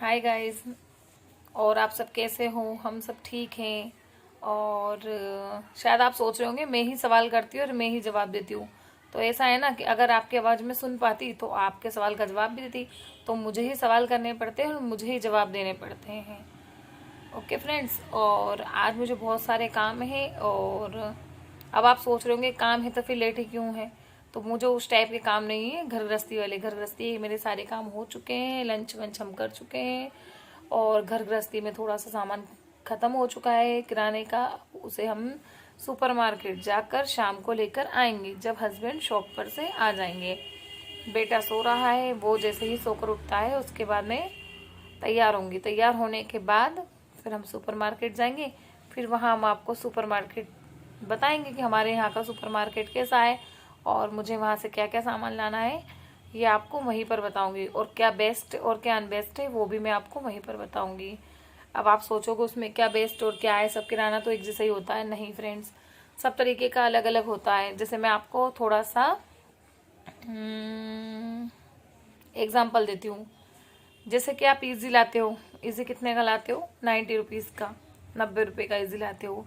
Hi guys. और आप सब कैसे हो? हम सब ठीक हैं। और शायद आप सोच रहे होंगे मैं ही सवाल करती हूँ और मैं ही जवाब देती हूँ। तो ऐसा है ना कि अगर आपकी आवाज़ में सुन पाती तो आपके सवाल का जवाब भी देती। तो मुझे ही सवाल करने पड़ते हैं और मुझे ही जवाब देने पड़ते हैं। ओके फ्रेंड्स, और आज मुझे बहुत सारे काम हैं। और अब आप सोच रहे होंगे काम है तो फिर लेट ही क्यों है? तो मुझे उस टाइप के काम नहीं है, घर गृहस्थी वाले। घर गृहस्थी मेरे सारे काम हो चुके हैं, लंच वंच हम कर चुके हैं। और घर गृहस्थी में थोड़ा सा सामान खत्म हो चुका है किराने का। उसे हम सुपरमार्केट जाकर शाम को लेकर आएंगे, जब हस्बैंड शॉप पर से आ जाएंगे। बेटा सो रहा है, वो जैसे ही सोकर उठता है उसके बाद में तैयार होंगी। तैयार होने के बाद फिर हम सुपरमार्केट जाएंगे। फिर वहाँ हम आपको सुपरमार्केट बताएंगे कि हमारे यहाँ का सुपरमार्केट कैसा है और मुझे वहाँ से क्या क्या सामान लाना है, ये आपको वहीं पर बताऊंगी। और क्या बेस्ट और क्या अनबेस्ट है वो भी मैं आपको वहीं पर बताऊंगी। अब आप सोचोगे उसमें क्या बेस्ट और क्या है, सब किराना तो एक जैसा ही होता है? नहीं फ्रेंड्स, सब तरीके का अलग अलग होता है। जैसे मैं आपको थोड़ा सा एग्जाम्पल देती हूँ। जैसे कि आप इजी लाते हो, इजी कितने का लाते हो? 90 रुपीज़ का, 90 रुपये का इजी लाते हो।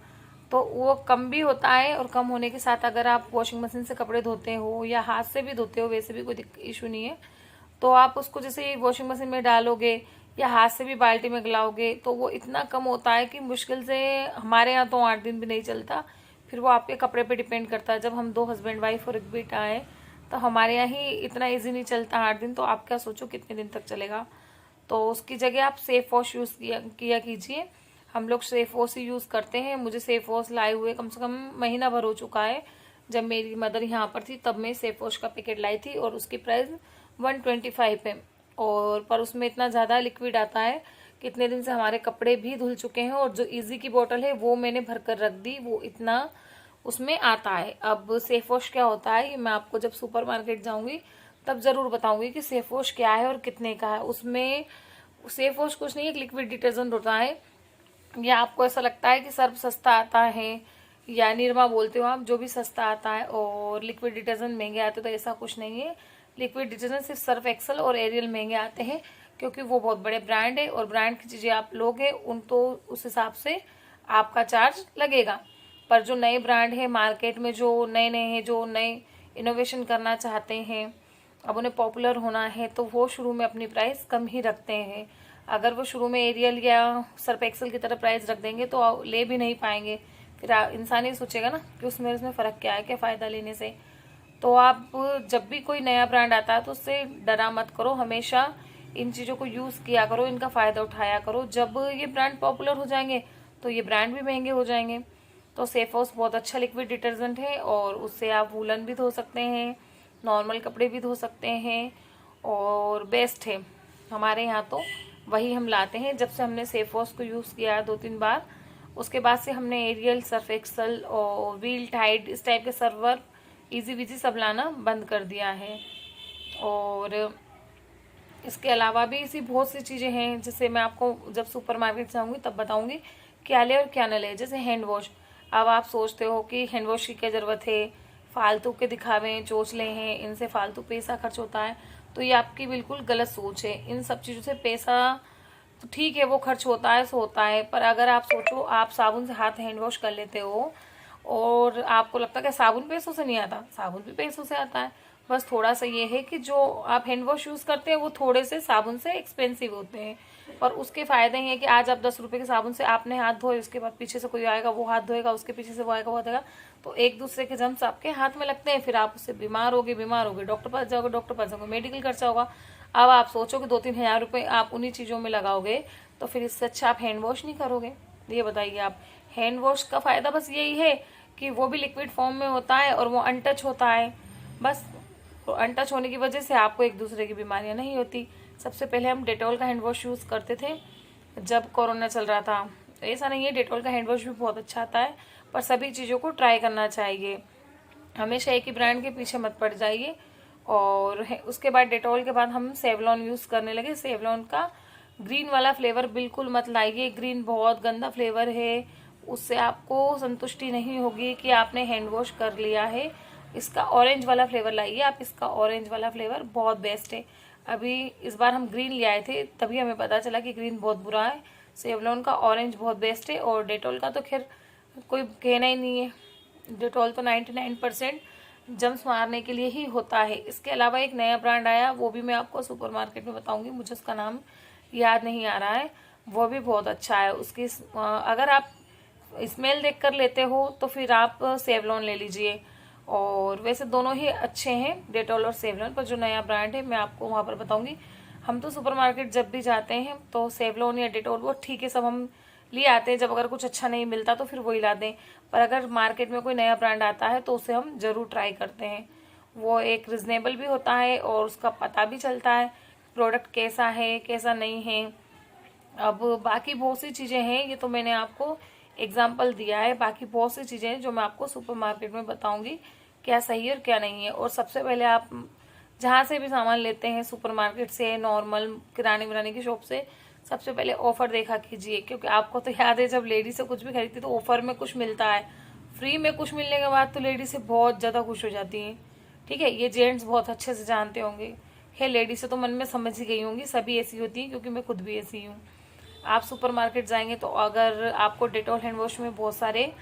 तो वो कम भी होता है, और कम होने के साथ अगर आप वॉशिंग मशीन से कपड़े धोते हो या हाथ से भी धोते हो, वैसे भी कोई इशू नहीं है। तो आप उसको जैसे वॉशिंग मशीन में डालोगे या हाथ से भी बाल्टी में गलाओगे तो वो इतना कम होता है कि मुश्किल से हमारे यहाँ तो 8 दिन भी नहीं चलता। फिर वो आपके कपड़े पे डिपेंड करता है। जब हम 2 हस्बैंड वाइफ और एक बेटा है तो हमारे यहाँ ही इतना इजी नहीं चलता 8 दिन, तो आप क्या सोचो कितने दिन तक चलेगा। तो उसकी जगह आप सेफ वॉश यूज़ किया कीजिए। हम लोग सेफ वॉश ही यूज़ करते हैं। मुझे सेफ वॉश लाए हुए कम से कम महीना भर हो चुका है। जब मेरी मदर यहाँ पर थी तब मैं सेफ वॉश का पैकेट लाई थी और उसकी प्राइस 125 है। और पर उसमें इतना ज़्यादा लिक्विड आता है कि इतने दिन से हमारे कपड़े भी धुल चुके हैं। और जो इजी की बोतल है वो मैंने भर कर रख दी, वो इतना उसमें आता है। अब सेफ वॉश क्या होता है ये मैं आपको जब सुपरमार्केट जाऊंगी तब जरूर बताऊंगी कि सेफ वॉश क्या है और कितने का है। उसमें सेफ वॉश कुछ नहीं, एक लिक्विड डिटर्जेंट होता है। या आपको ऐसा लगता है कि सर्फ सस्ता आता है या निरमा बोलते हो आप, जो भी सस्ता आता है और लिक्विड डिटर्जेंट महंगे आते, तो ऐसा कुछ नहीं है। लिक्विड डिटर्जेंट सिर्फ सर्फ एक्सल और एरियल महंगे आते हैं क्योंकि वो बहुत बड़े ब्रांड है, और ब्रांड की चीज़ें आप लोगे उन तो उस हिसाब से आपका चार्ज लगेगा। पर जो नए ब्रांड है मार्केट में, जो नए नए हैं, जो नए इनोवेशन करना चाहते हैं, अब उन्हें पॉपुलर होना है, तो वो शुरू में अपनी प्राइस कम ही रखते हैं। अगर वो शुरू में एरियल या सर्फ एक्सेल की तरह प्राइस रख देंगे तो ले भी नहीं पाएंगे। फिर इंसान ये सोचेगा ना कि उसमें फ़र्क क्या है, क्या फ़ायदा लेने से। तो आप जब भी कोई नया ब्रांड आता है तो उससे डरा मत करो, हमेशा इन चीज़ों को यूज़ किया करो, इनका फ़ायदा उठाया करो। जब ये ब्रांड पॉपुलर हो जाएंगे तो ये ब्रांड भी महंगे हो जाएंगे। तो सेफ वॉश बहुत अच्छा लिक्विड डिटर्जेंट है और उससे आप वूलन भी धो सकते हैं, नॉर्मल कपड़े भी धो सकते हैं, और बेस्ट है। हमारे यहाँ तो वही हम लाते हैं। जब से हमने सेफ वॉश को यूज़ किया है 2-3 बार, उसके बाद से हमने एरियल, सर्फ एक्सल और व्हील टाइड इस टाइप के सर्वर इजी विजी सब लाना बंद कर दिया है। और इसके अलावा भी ऐसी बहुत सी चीज़ें हैं जिससे मैं आपको जब सुपरमार्केट जाऊंगी तब बताऊंगी क्या ले और क्या न ले। जैसे हैंड वॉश, अब आप सोचते हो कि हैंड वॉश की क्या ज़रूरत है, फालतू के दिखावे चोचले हैं, इनसे फालतू पैसा खर्च होता है। तो ये आपकी बिल्कुल गलत सोच है। इन सब चीज़ों से पैसा तो ठीक है वो खर्च होता है सो होता है, पर अगर आप सोचो आप साबुन से हाथ हैंड वॉश कर लेते हो और आपको लगता है कि साबुन पैसों से नहीं आता, साबुन भी पैसों से आता है। बस थोड़ा सा ये है कि जो आप हैंड वॉश यूज़ करते हैं वो थोड़े से साबुन से एक्सपेंसिव होते हैं, पर उसके फ़ायदे हैं कि आज आप 10 रुपये के साबुन से आपने हाथ धोए, उसके बाद पीछे से कोई आएगा वो हाथ धोएगा, उसके पीछे से वो आएगा वो धोएगा, तो एक दूसरे के जर्म्स आपके हाथ में लगते हैं। फिर आप उससे बीमार होगे, डॉक्टर पास जाओगे, डॉक्टर पास जाओगे, मेडिकल खर्चा होगा। अब आप सोचो कि 2-3 हज़ार रुपये आप उन्हीं चीज़ों में लगाओगे, तो फिर इससे अच्छा आप हैंड वॉश नहीं करोगे? ये बताइए आप। हैंड वॉश का फ़ायदा बस यही है कि वो भी लिक्विड फॉर्म में होता है और वो अनटच होता है। बस तो अनटच होने की वजह से आपको एक दूसरे की बीमारियां नहीं होती। सबसे पहले हम डेटॉल का हैंड वॉश यूज़ करते थे जब कोरोना चल रहा था। ऐसा नहीं है, डेटॉल का हैंड वॉश भी बहुत अच्छा आता है, पर सभी चीज़ों को ट्राई करना चाहिए। हमेशा एक ही ब्रांड के पीछे मत पड़ जाइए। और उसके बाद डेटॉल के बाद हम सेवलॉन यूज़ करने लगे। सेवलॉन का ग्रीन वाला फ्लेवर बिल्कुल मत लाइए, ग्रीन बहुत गंदा फ्लेवर है, उससे आपको संतुष्टि नहीं होगी कि आपने हैंड वॉश कर लिया है। इसका ऑरेंज वाला फ्लेवर लाइए आप, इसका ऑरेंज वाला फ्लेवर बहुत बेस्ट है। अभी इस बार हम ग्रीन ले आए थे, तभी हमें पता चला कि ग्रीन बहुत बुरा है। सेवलॉन का ऑरेंज बहुत बेस्ट है, और डेटॉल का तो खैर कोई कहना ही नहीं है। डेटॉल तो 99% जम्स मारने के लिए ही होता है। इसके अलावा एक नया ब्रांड आया, वो भी मैं आपको सुपरमार्केट में बताऊंगी, मुझे उसका नाम याद नहीं आ रहा है। वो भी बहुत अच्छा है। उसकी अगर आप स्मेल देख कर लेते हो तो फिर आप सेवलॉन ले लीजिए। और वैसे दोनों ही अच्छे हैं, डेटॉल और सेवलॉन, पर जो नया ब्रांड है मैं आपको वहाँ पर बताऊंगी। हम तो सुपरमार्केट जब भी जाते हैं तो सेवलॉन या डेटॉल वो ठीक है, सब हम ले आते हैं। जब अगर कुछ अच्छा नहीं मिलता तो फिर वही ला दें, पर अगर मार्केट में कोई नया ब्रांड आता है तो उसे हम जरूर ट्राई करते हैं। वो एक रिजनेबल भी होता है और उसका पता भी चलता है प्रोडक्ट कैसा है कैसा नहीं है। अब बाकी बहुत सी चीज़ें हैं, ये तो मैंने आपको एग्जाम्पल दिया है, बाकी बहुत सी चीज़ें हैं जो मैं आपको सुपरमार्केट में बताऊंगी क्या सही है और क्या नहीं है। और सबसे पहले आप जहाँ से भी सामान लेते हैं, सुपरमार्केट से, नॉर्मल किराने विराने की शॉप से, सबसे पहले ऑफर देखा कीजिए, क्योंकि आपको तो याद है जब लेडी से कुछ भी खरीदती तो ऑफर में कुछ मिलता है, फ्री में कुछ मिलने के बाद तो लेडी से बहुत ज़्यादा खुश हो जाती हैं। ठीक है, ये जेंट्स बहुत अच्छे से जानते होंगे, है लेडी से तो मन में समझ ही गई होंगी, सभी ऐसी होती हैं, क्योंकि मैं खुद भी ऐसी हूँ। आप सुपरमार्केट जाएंगे तो अगर आपको डेटॉल हैंड वॉश में बहुत सारे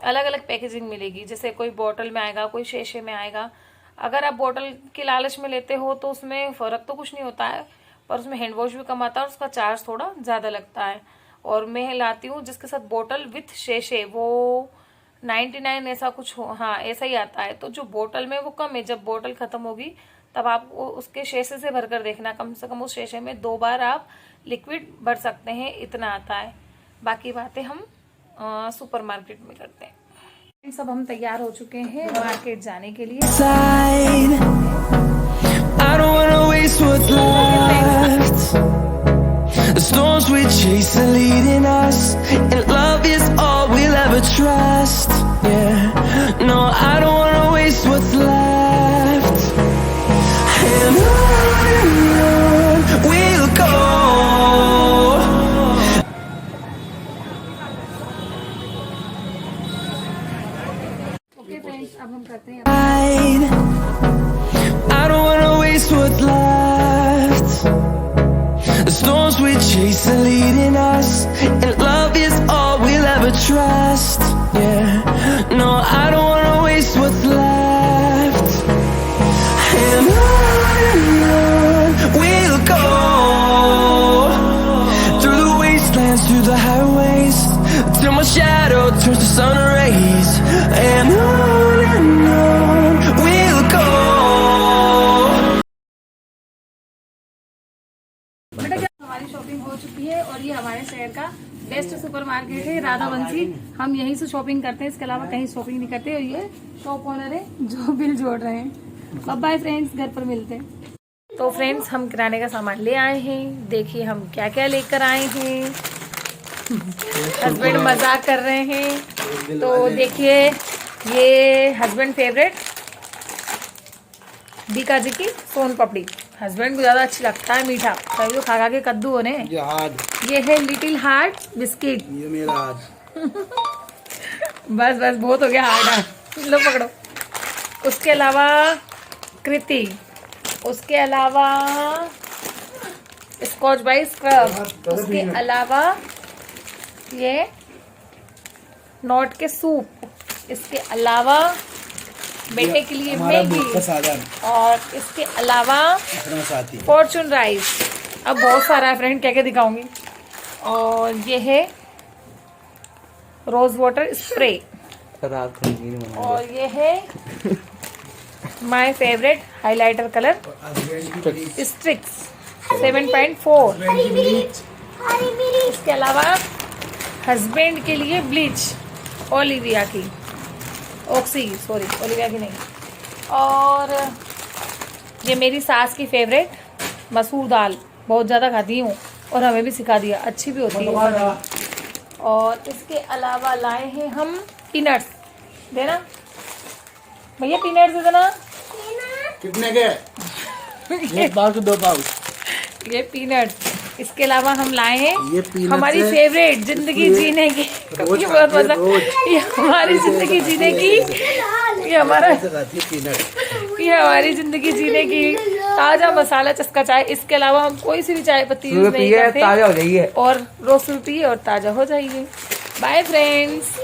अलग अलग पैकेजिंग मिलेगी, जैसे कोई बॉटल में आएगा, कोई शीशे में आएगा। अगर आप बॉटल के लालच में लेते हो तो उसमें फ़र्क तो कुछ नहीं होता है, पर उसमें हैंड वॉश भी कम आता है और उसका चार्ज थोड़ा ज़्यादा लगता है। और मैं लाती हूँ जिसके साथ बॉटल विथ शीशे, वो 99 ऐसा कुछ हो, हाँ ऐसा ही आता है। तो जो बोतल में वो कम है, जब बोतल खत्म होगी तब आप उसके शीशे से भरकर देखना, कम से कम उस शीशे में 2 बार आप लिक्विड भर सकते हैं, इतना आता है। बाकी बातें हम सुपरमार्केट में करते हैं। सब हम तैयार हो चुके हैं मार्केट जाने के लिए। The storms we chase are leading us, and love is all we'll ever trust. Yeah, no, I don't wanna waste what's left. And on we'll go. Okay friends, अब हम करते हैं। I don't wanna waste what's left. The storms we chase are leading us, and love is all we'll ever trust. Yeah, no, I don't wanna waste what's left. And on we'll go, through the wastelands, through the highways, till my shadow turns to sun rays. And on we'll go. हमारी shopping हो चुकी है और ये हमारे शहर का best supermarket है, राधावंशी। हम यहीं से शॉपिंग करते हैं, इसके अलावा कहीं शॉपिंग नहीं करते। और ये शॉप ओनर है जो बिल जोड़ रहे हैं। बाय बाय फ्रेंड्स, घर पर मिलते हैं। तो फ्रेंड्स, हम किराने का सामान ले आए हैं, देखिए हम क्या क्या लेकर आए हैं। हस्बैंड मजाक कर रहे हैं, तो देखिए ये हस्बैंड फेवरेट बीका जी की सोन पापड़ी, हस्बैंड को ज्यादा अच्छी लगता है मीठा, तभी तो खा के कद्दू होने। ये है लिटिल हार्ट बिस्किट, ये मेरा हार्ट। बस बस बहुत हो गया हार्ट, लो पकड़ो। उसके अलावा कृति, उसके अलावा स्कॉच ब्राइट स्क्रब, उसके अलावा ये नॉट के सूप, इसके अलावा बेटे के लिए मैगी, और इसके अलावा फॉर्चून राइस। अब बहुत सारा है फ्रेंड, क्या क्या दिखाऊंगी। और ये है रोज वाटर स्प्रे, और ये है माय फेवरेट हाइलाइटर कलर स्ट्रिक्स 7.4। इसके अलावा हस्बैंड के लिए ब्लीच ओलिविया की, ओलिविया की नहीं। और ये मेरी सास की फेवरेट मसूर दाल, बहुत ज़्यादा खाती हूँ और हमें भी सिखा दिया, अच्छी भी होती है। और इसके अलावा लाए हैं हम पीनट्स, देना भैया, पीनट्स दे देना। कितने के? एक पाउच 2 पाउच ये पीनट्स। इसके अलावा हम लाए हैं हमारी फेवरेट जिंदगी जीने की, ये बहुत मजा, ये हमारी जिंदगी जीने की, ये हमारी जिंदगी जीने की ताजा मसाला चस्का चाय, इसके अलावा हम कोई सी भी चाय पत्ती यूज नहीं पिए करते ताजा हो जाइए और रोज पिए और ताजा हो जाइए। Bye friends.